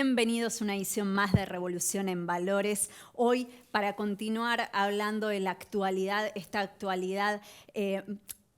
Bienvenidos a una edición más de Revolución en Valores. Hoy, para continuar hablando de la actualidad, esta actualidad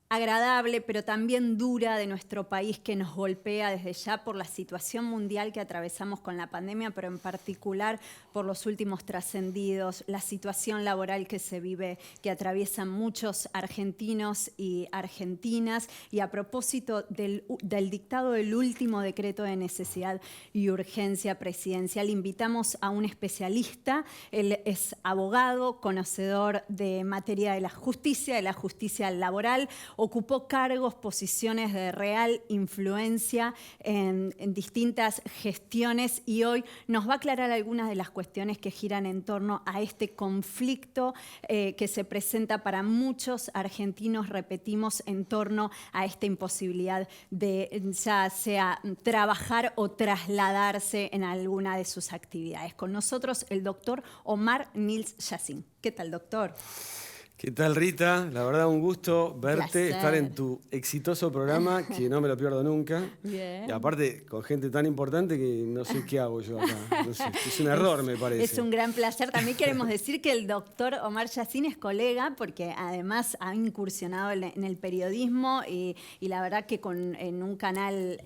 agradable, pero también dura de nuestro país, que nos golpea desde ya por la situación mundial que atravesamos con la pandemia, pero en particular por los últimos trascendidos, la situación laboral que se vive, que atraviesan muchos argentinos y argentinas. Y a propósito del dictado del último decreto de necesidad y urgencia presidencial, invitamos a un especialista. Él es abogado, conocedor de materia de la justicia laboral. Ocupó cargos, posiciones de real influencia en distintas gestiones y hoy nos va a aclarar algunas de las cuestiones que giran en torno a este conflicto que se presenta para muchos argentinos, repetimos, en torno a esta imposibilidad de ya sea trabajar o trasladarse en alguna de sus actividades. Con nosotros el doctor Omar Nils Yassin. ¿Qué tal, doctor? ¿Qué tal, Rita? La verdad, un gusto verte, Placer. estar en tu exitoso programa, que no me lo pierdo nunca. Bien. Y aparte, con gente tan importante que no sé qué hago yo acá. No sé, es un error, me parece. Es un gran placer. También queremos decir que el doctor Omar Yassin es colega, porque además ha incursionado en el periodismo y la verdad que en un canal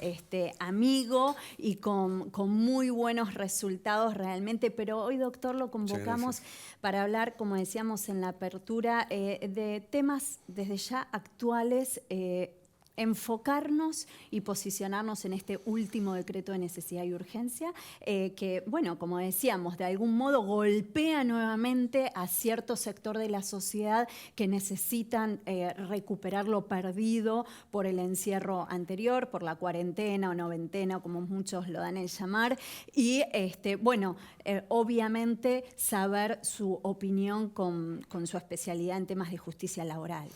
amigo y con muy buenos resultados realmente. Pero hoy, doctor, lo convocamos para hablar, como decíamos en la apertura, de temas desde ya actuales, enfocarnos y posicionarnos en este último decreto de necesidad y urgencia, que, bueno, como decíamos, de algún modo golpea nuevamente a cierto sector de la sociedad que necesitan recuperar lo perdido por el encierro anterior, por la cuarentena o noventena, como muchos lo dan en llamar, y, obviamente saber su opinión con su especialidad en temas de justicia laboral.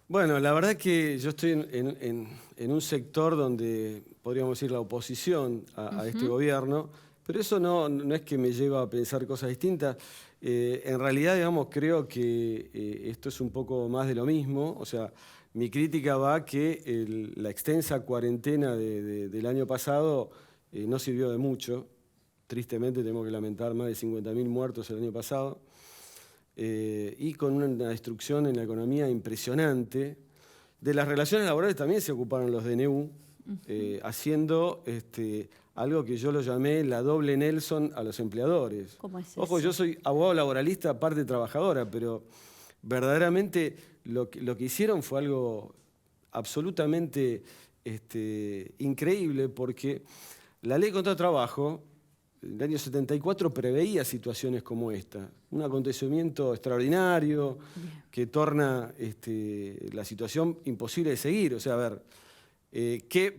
Bueno, la verdad que yo estoy en un sector donde podríamos decir la oposición a este gobierno, pero eso no es que me lleva a pensar cosas distintas. En realidad, digamos, creo que esto es un poco más de lo mismo. O sea, mi crítica va a que la extensa cuarentena del año pasado no sirvió de mucho. Tristemente tenemos que lamentar más de 50.000 muertos el año pasado. Y con una destrucción en la economía impresionante. De las relaciones laborales también se ocuparon los DNU, haciendo algo que yo lo llamé la doble Nelson a los empleadores. ¿Cómo es Ojo, eso? yo soy abogado laboralista, parte trabajadora, pero verdaderamente lo que hicieron fue algo absolutamente increíble, porque la ley contra el trabajo el año 74 preveía situaciones como esta, un acontecimiento extraordinario que torna la situación imposible de seguir. O sea, a ver,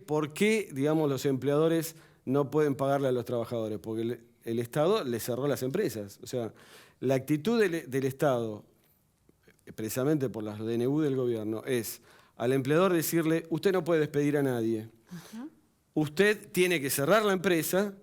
¿por qué, digamos, los empleadores no pueden pagarle a los trabajadores? Porque el Estado les cerró las empresas. O sea, la actitud del Estado, precisamente por las DNU del gobierno, es al empleador decirle, usted no puede despedir a nadie, usted tiene que cerrar la empresa,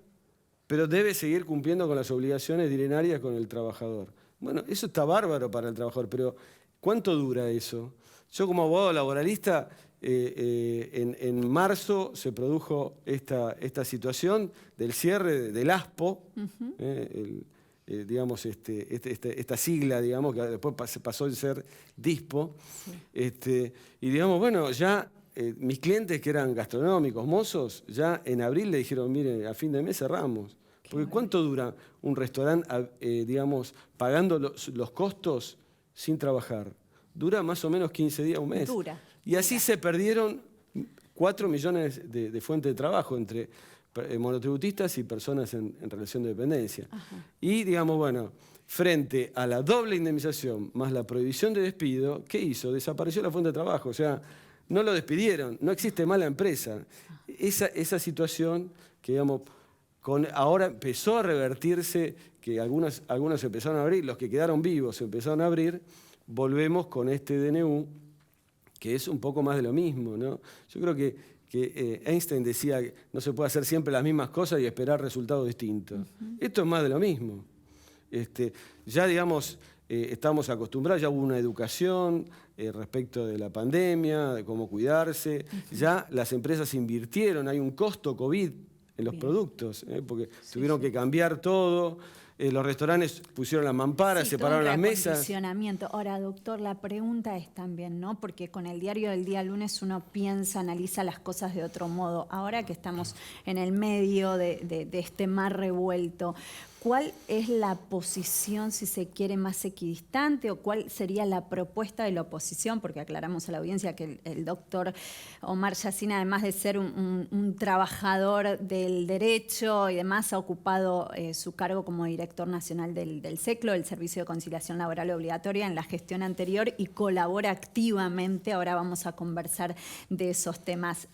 pero debe seguir cumpliendo con las obligaciones direnarias con el trabajador. Bueno, eso está bárbaro para el trabajador, pero ¿cuánto dura eso? Yo como abogado laboralista, en marzo se produjo esta situación del cierre del ASPO, digamos, esta sigla, digamos, que después pasó a ser DISPO. Y digamos, bueno, ya mis clientes que eran gastronómicos, mozos, ya en abril le dijeron, mire, a fin de mes cerramos. Porque ¿cuánto dura un restaurante, digamos, pagando los costos sin trabajar? Dura más o menos 15 días, un mes. Y así se perdieron 4 millones de fuentes de trabajo entre monotributistas y personas en relación de dependencia. Y, digamos, bueno, frente a la doble indemnización más la prohibición de despido, ¿qué hizo? Desapareció la fuente de trabajo. O sea, no lo despidieron, no existe mala empresa. Esa situación que, digamos, ahora empezó a revertirse, que algunos empezaron a abrir, los que quedaron vivos empezaron a abrir, volvemos con este DNU, que es un poco más de lo mismo, ¿no? Yo creo que Einstein decía que no se puede hacer siempre las mismas cosas y esperar resultados distintos. Esto es más de lo mismo. Ya, digamos, estamos acostumbrados, ya hubo una educación respecto de la pandemia, de cómo cuidarse, ya las empresas invirtieron, hay un costo COVID en los Bien. productos, porque tuvieron que cambiar todo. Los restaurantes pusieron las mamparas, Sí, separaron todo las un mesas. reacondicionamiento. Ahora, doctor, la pregunta es también, ¿no? Porque con el diario del día lunes uno piensa, analiza las cosas de otro modo. Ahora que estamos en el medio de este mar revuelto, ¿cuál es la posición, si se quiere, más equidistante o cuál sería la propuesta de la oposición? Porque aclaramos a la audiencia que el doctor Omar Yassin, además de ser un trabajador del derecho y demás, ha ocupado su cargo como director nacional del SECLO, el Servicio de Conciliación Laboral Obligatoria, en la gestión anterior y colabora activamente. Ahora vamos a conversar de esos temas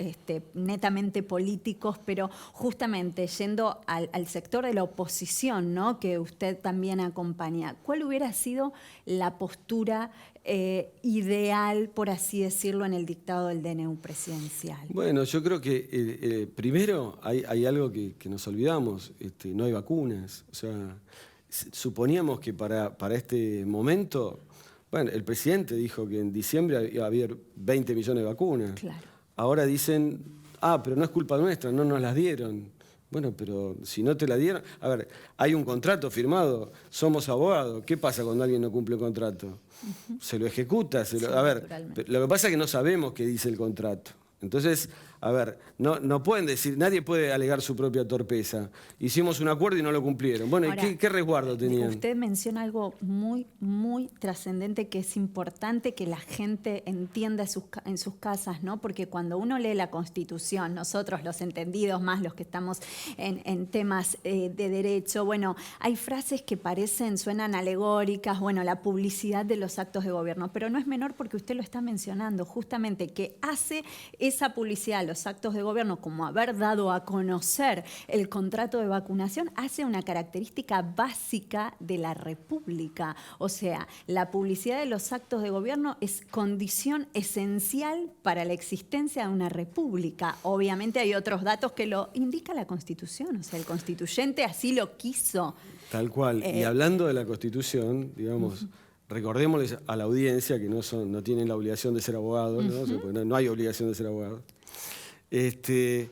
netamente políticos, pero justamente yendo al sector de la oposición, ¿no?, que usted también acompaña. ¿Cuál hubiera sido la postura ideal, por así decirlo, en el dictado del DNU presidencial? Bueno, yo creo que primero hay algo que nos olvidamos, no hay vacunas. O sea, suponíamos que para este momento, bueno, el presidente dijo que en diciembre iba a haber 20 millones de vacunas. Claro. Ahora dicen, pero no es culpa nuestra, no nos las dieron. Bueno, pero si no te la dieron... A ver, hay un contrato firmado, somos abogados. ¿Qué pasa cuando alguien no cumple el contrato? Se lo ejecuta. A ver, lo que pasa es que no sabemos qué dice el contrato. Entonces, a ver, no pueden decir, nadie puede alegar su propia torpeza. Hicimos un acuerdo y no lo cumplieron. Bueno, ahora, ¿y qué resguardo tenían? Usted menciona algo muy, muy trascendente, que es importante que la gente entienda en sus casas, ¿no? Porque cuando uno lee la Constitución, nosotros los entendidos, más los que estamos en temas de derecho, bueno, hay frases que suenan alegóricas, bueno, la publicidad de los actos de gobierno, pero no es menor porque usted lo está mencionando, justamente que hace esa publicidad, los actos de gobierno, como haber dado a conocer el contrato de vacunación, hace una característica básica de la República. O sea, la publicidad de los actos de gobierno es condición esencial para la existencia de una república. Obviamente hay otros datos que lo indica la Constitución, o sea, el constituyente así lo quiso. Tal cual. Y hablando de la Constitución, digamos... Recordémosles a la audiencia que no tienen la obligación de ser abogados, ¿no? O sea, porque no hay obligación de ser abogados. Que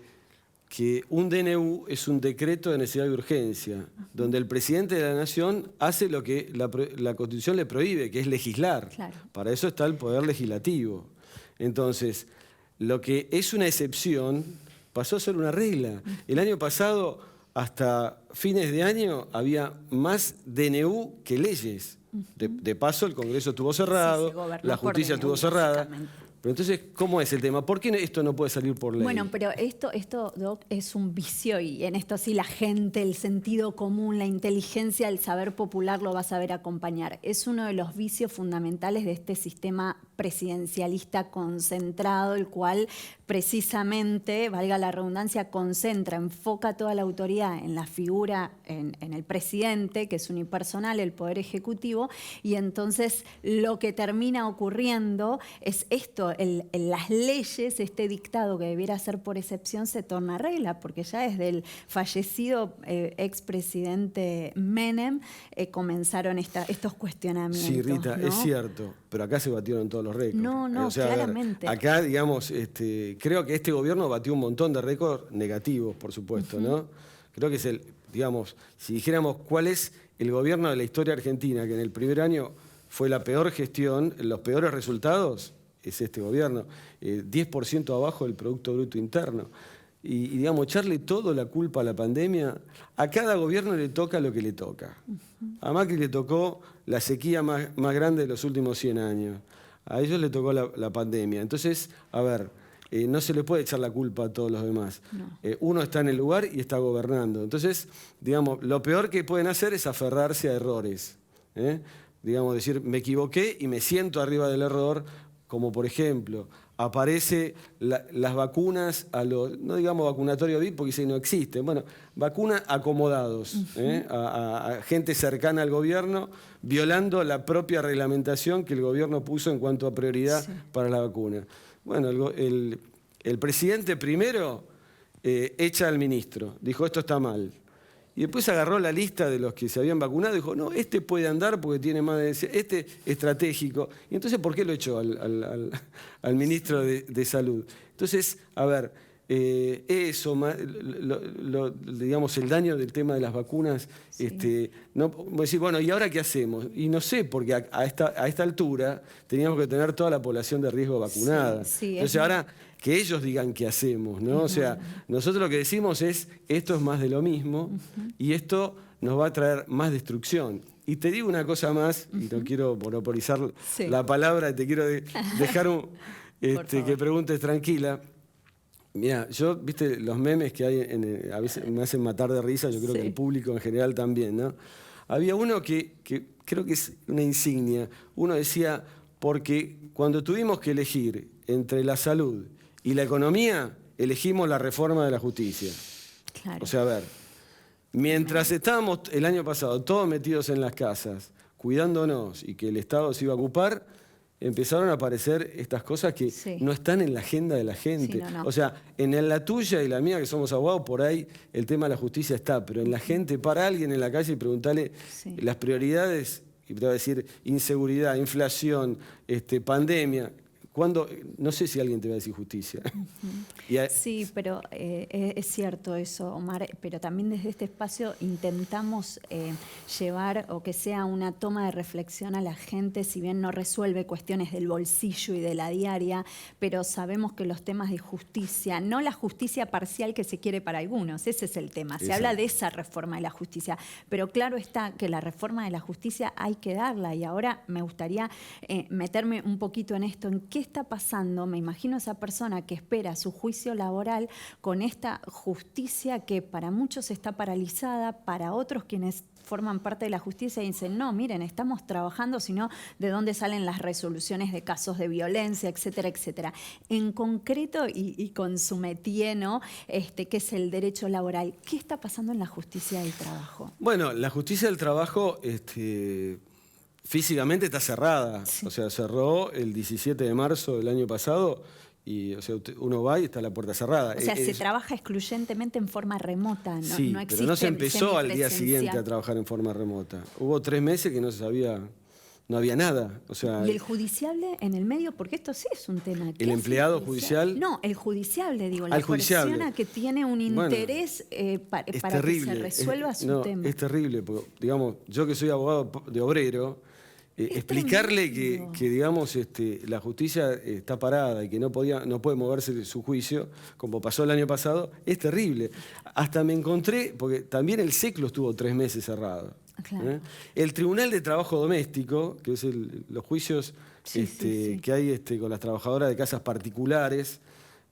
un DNU es un decreto de necesidad y urgencia, donde el presidente de la Nación hace lo que la Constitución le prohíbe, que es legislar. Claro. Para eso está el poder legislativo. Entonces, lo que es una excepción pasó a ser una regla. El año pasado, hasta fines de año, había más DNU que leyes. De paso, el Congreso estuvo cerrado, la justicia estuvo cerrada. Pero entonces, ¿cómo es el tema? ¿Por qué esto no puede salir por ley? Bueno, pero esto, Doc, es un vicio y en esto sí la gente, el sentido común, la inteligencia, el saber popular lo va a saber acompañar. Es uno de los vicios fundamentales de este sistema presidencialista concentrado, el cual precisamente, valga la redundancia, concentra, enfoca toda la autoridad en la figura, en el presidente, que es unipersonal, el poder ejecutivo, y entonces lo que termina ocurriendo es esto, las leyes, este dictado que debiera ser por excepción se torna regla, porque ya desde el fallecido expresidente Menem comenzaron estos cuestionamientos. Sí, Rita, ¿no? es cierto, pero acá se batieron todos los récords. No, o sea, claramente. Acá, digamos, creo que este gobierno batió un montón de récords negativos, por supuesto, ¿no? Creo que es digamos, si dijéramos cuál es el gobierno de la historia argentina, que en el primer año fue la peor gestión, los peores resultados, es este gobierno, 10% abajo del Producto Bruto Interno. Y, digamos, echarle toda la culpa a la pandemia, a cada gobierno le toca lo que le toca. A Macri le tocó la sequía más grande de los últimos 100 años. A ellos le tocó la pandemia. Entonces, a ver, no se le puede echar la culpa a todos los demás. No. Uno está en el lugar y está gobernando. Entonces, digamos, lo peor que pueden hacer es aferrarse a errores. Digamos, decir, me equivoqué y me siento arriba del error, como por ejemplo, aparece las vacunas, no digamos vacunatorio VIP porque no existen, bueno, vacunas acomodados, a gente cercana al gobierno, violando la propia reglamentación que el gobierno puso en cuanto a prioridad para la vacuna. Bueno, el presidente primero echa al ministro, dijo esto está mal. Y después agarró la lista de los que se habían vacunado y dijo, no, este puede andar porque tiene más de... Este estratégico. Y entonces, ¿por qué lo echó al ministro de Salud? Entonces, a ver, eso, digamos, el daño del tema de las vacunas, Sí. no, decir, bueno, ¿y ahora qué hacemos? Y no sé, porque a esta altura teníamos que tener toda la población de riesgo vacunada. Sí, sí, Entonces ahora que ellos digan qué hacemos, ¿no? O sea, nosotros lo que decimos es, esto es más de lo mismo y esto nos va a traer más destrucción. Y te digo una cosa más, y no quiero monopolizar Sí. la palabra, te quiero dejar que preguntes tranquila. Mira, viste, los memes que hay, a veces me hacen matar de risa, yo creo que el público en general también, ¿no? Había uno que creo que es una insignia. Uno decía, porque cuando tuvimos que elegir entre la salud y la economía, elegimos la reforma de la justicia. Claro. O sea, a ver, mientras estábamos el año pasado todos metidos en las casas, cuidándonos y que el Estado se iba a ocupar, empezaron a aparecer estas cosas que no están en la agenda de la gente. Sí, no. O sea, en la tuya y la mía, que somos abogados, por ahí el tema de la justicia está, pero en la gente, para alguien en la calle y preguntarle las prioridades, y te va a decir inseguridad, inflación, pandemia. No sé si alguien te va a decir justicia. Sí, pero es cierto eso, Omar, pero también desde este espacio intentamos llevar o que sea una toma de reflexión a la gente, si bien no resuelve cuestiones del bolsillo y de la diaria, pero sabemos que los temas de justicia, no la justicia parcial que se quiere para algunos, ese es el tema, se habla de esa reforma de la justicia, pero claro está que la reforma de la justicia hay que darla y ahora me gustaría meterme un poquito en esto, en qué está pasando, me imagino esa persona que espera su juicio laboral con esta justicia que para muchos está paralizada, para otros quienes forman parte de la justicia dicen, no, miren, estamos trabajando, sino de dónde salen las resoluciones de casos de violencia, etcétera, etcétera. En concreto, y con su métier, ¿no? Que es el derecho laboral, ¿qué está pasando en la justicia del trabajo? Bueno, la justicia del trabajo físicamente está cerrada. O sea, cerró el 17 de marzo del año pasado y o sea, uno va y está la puerta cerrada. O sea, se trabaja excluyentemente en forma remota, ¿no? Sí, no existe pero no se empezó al día semipresencial. siguiente a trabajar en forma remota. Hubo 3 meses que no se sabía, no había nada. O sea, ¿Y el judiciable en el medio? Porque esto sí es un tema. ¿El empleado judicial? No, el judiciable, digo, la judiciable. persona que tiene un interés para que se resuelva su tema. Es terrible, porque, digamos, yo que soy abogado de obrero, explicarle que digamos, la justicia está parada y que no puede moverse de su juicio, como pasó el año pasado, es terrible. Hasta me encontré, porque también el SECLO estuvo 3 meses cerrado. Claro. El Tribunal de Trabajo Doméstico, que es los juicios que hay con las trabajadoras de casas particulares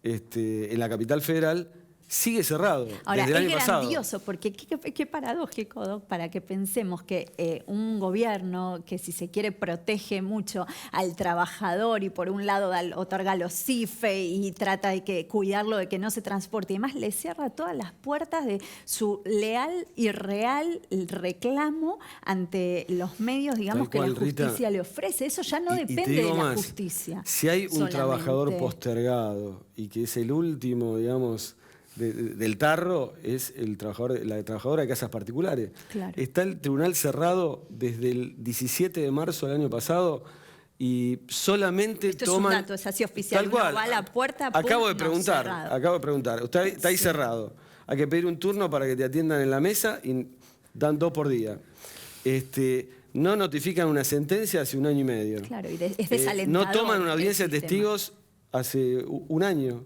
en la capital federal, sigue cerrado. Ahora, desde el año es pasado. Grandioso, porque qué paradójico, Doc, para que pensemos que un gobierno que, si se quiere, protege mucho al trabajador y por un lado otorga los CIFE y trata de cuidarlo de que no se transporte y además le cierra todas las puertas de su leal y real reclamo ante los medios, digamos, que la justicia le ofrece. Eso ya no depende de la justicia. Si hay un trabajador postergado y que es el último, digamos, del tarro, es la trabajadora de casas particulares. Claro. Está el tribunal cerrado desde el 17 de marzo del año pasado y solamente Esto toman... es un dato, es así oficial. Tal cual. Uno va a la puerta, acabo de preguntar. Usted está ahí cerrado. Hay que pedir un turno para que te atiendan en la mesa y dan 2 por día. No notifican una sentencia hace 1 año y medio. Claro, y es desalentador. No toman una audiencia de testigos hace 1 año.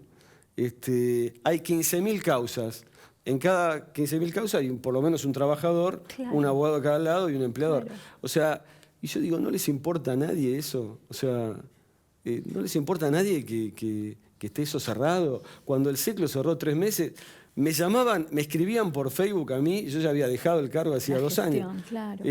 Hay 15.000 causas. En cada 15.000 causas hay por lo menos un trabajador, un abogado a cada lado y un empleador. Claro. O sea, y yo digo, ¿no les importa a nadie eso? O sea, ¿no les importa a nadie que esté eso cerrado? Cuando el SECLO cerró 3 meses, me llamaban, me escribían por Facebook a mí, yo ya había dejado el cargo hacía 2 años. Claro.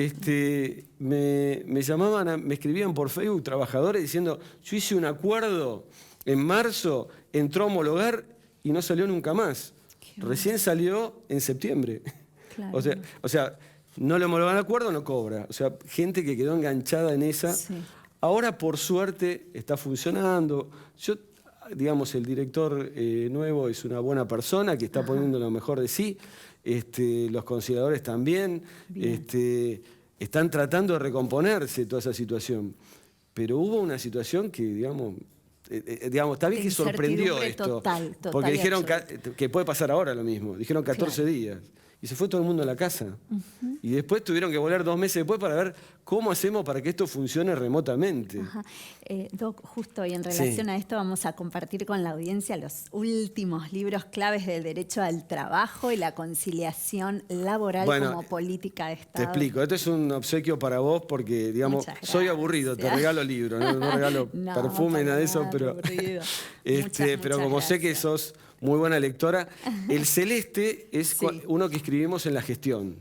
Me llamaban, me escribían por Facebook trabajadores diciendo, yo hice un acuerdo en marzo, entró a homologar y no salió nunca más. Recién salió en septiembre. Claro. O sea, no le homologan el acuerdo, no cobra. O sea, gente que quedó enganchada en esa. Sí. Ahora, por suerte, está funcionando. Digamos, el director nuevo es una buena persona que está poniendo lo mejor de sí. Los conciliadores también. Están tratando de recomponerse toda esa situación. Pero hubo una situación que, digamos, digamos, está bien De que sorprendió incertidumbre esto. total porque y dijeron absoluta. que puede pasar ahora lo mismo. Dijeron 14 Claro. días. Y se fue todo el mundo a la casa. Y después tuvieron que volver 2 meses después para ver cómo hacemos para que esto funcione remotamente. Ajá. Doc, justo y en relación a esto vamos a compartir con la audiencia los últimos libros claves del derecho al trabajo y la conciliación laboral como política de Estado. Te explico, esto es un obsequio para vos porque, digamos, soy aburrido, te regalo libros, no regalo perfume, nada de eso, pero, pero como sé que sos muy buena lectora, el celeste es uno que escribimos en la gestión,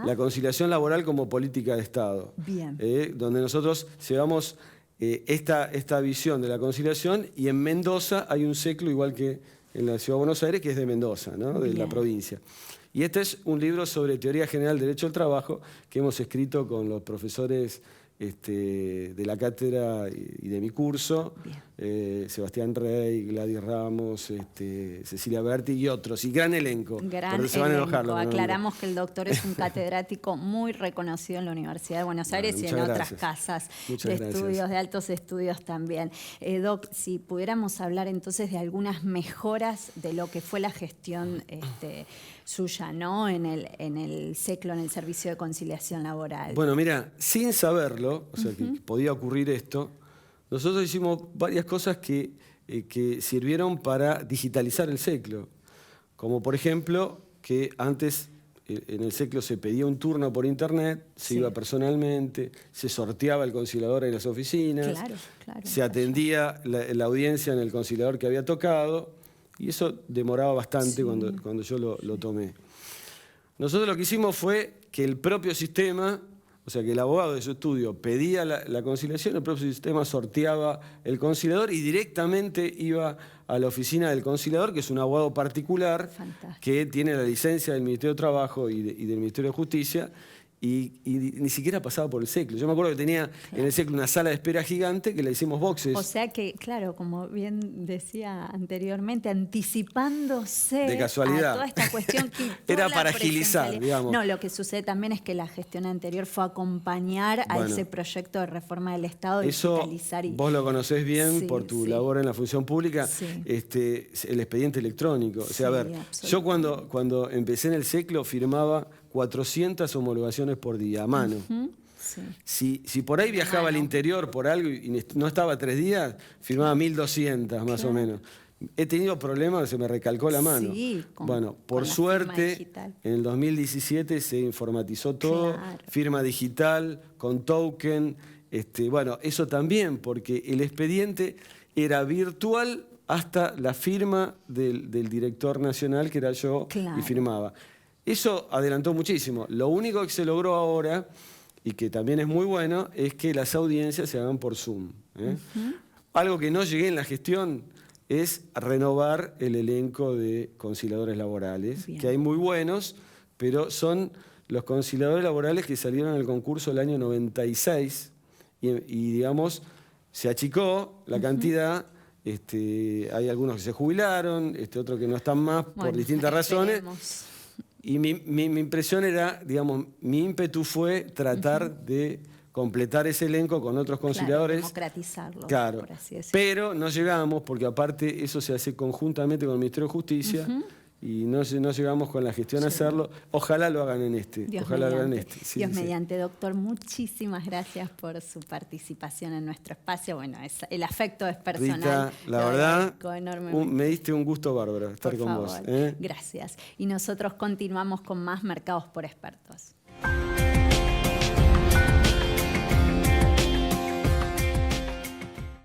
la conciliación laboral como política de Estado. Bien. Donde nosotros llevamos esta visión de la conciliación, y en Mendoza hay un ciclo igual que en la Ciudad de Buenos Aires, que es de Mendoza, ¿no? De la provincia. Y este es un libro sobre teoría general del derecho al trabajo que hemos escrito con los profesores de la cátedra y de mi curso, Sebastián Rey, Gladys Ramos, Cecilia Berti y otros, y gran elenco. Gran se van a enojar, elenco. Aclaramos que el doctor es un catedrático muy reconocido en la Universidad de Buenos Aires y en otras casas de estudios, de altos estudios también. Doc, si pudiéramos hablar entonces de algunas mejoras de lo que fue la gestión suya, ¿no? En el SECLO, en el Servicio de Conciliación Laboral. Bueno, mira, sin saberlo, o sea, que podía ocurrir esto, nosotros hicimos varias cosas que sirvieron para digitalizar el SECLO. Como por ejemplo, que antes en el SECLO se pedía un turno por internet, se iba personalmente, se sorteaba el conciliador en las oficinas, se atendía la audiencia en el conciliador que había tocado, y eso demoraba bastante cuando yo lo tomé. Nosotros lo que hicimos fue que el propio sistema, o sea, que el abogado de su estudio pedía la conciliación, el propio sistema sorteaba el conciliador y directamente iba a la oficina del conciliador, que es un abogado particular que tiene la licencia del Ministerio de Trabajo y del Ministerio de Justicia, y ni siquiera pasaba por el SECLO. Yo me acuerdo que tenía en el SECLO una sala de espera gigante que le hicimos boxes. O sea que, claro, como bien decía anteriormente, anticipándose de casualidad a toda esta cuestión que era para agilizar, digamos. No, lo que sucede también es que la gestión anterior fue acompañar a ese proyecto de reforma del Estado, digitalizar. Eso vos lo conocés bien por tu labor en la función pública, el expediente electrónico. O sea, a ver, yo cuando empecé en el SECLO firmaba 400 homologaciones por día, a mano. Si por ahí viajaba al interior por algo y no estaba 3 días, firmaba 1200 más o menos. He tenido problemas, se me recalcó la mano. Bueno, por suerte, en el 2017 se informatizó todo, firma digital, con token. Bueno, eso también, porque el expediente era virtual hasta la firma del director nacional, que era yo, y firmaba. Eso adelantó muchísimo. Lo único que se logró ahora, y que también es muy bueno, es que las audiencias se hagan por Zoom. Algo que no llegué en la gestión es renovar el elenco de conciliadores laborales, que hay muy buenos, pero son los conciliadores laborales que salieron al concurso el año 96 y digamos, se achicó la cantidad. Hay algunos que se jubilaron, otros que no están más por distintas razones. Y mi impresión era, digamos, mi ímpetu fue tratar de completar ese elenco con otros conciliadores. Democratizarlo, por así decirlo. Pero no llegamos, porque aparte eso se hace conjuntamente con el Ministerio de Justicia, y no llegamos con la gestión a hacerlo. Ojalá lo hagan en este. Dios mediante, doctor, muchísimas gracias por su participación en nuestro espacio. Bueno, el afecto es personal. Rita, la verdad, me diste un gusto bárbaro estar con vos. Gracias. Y nosotros continuamos con más Mercados por Expertos.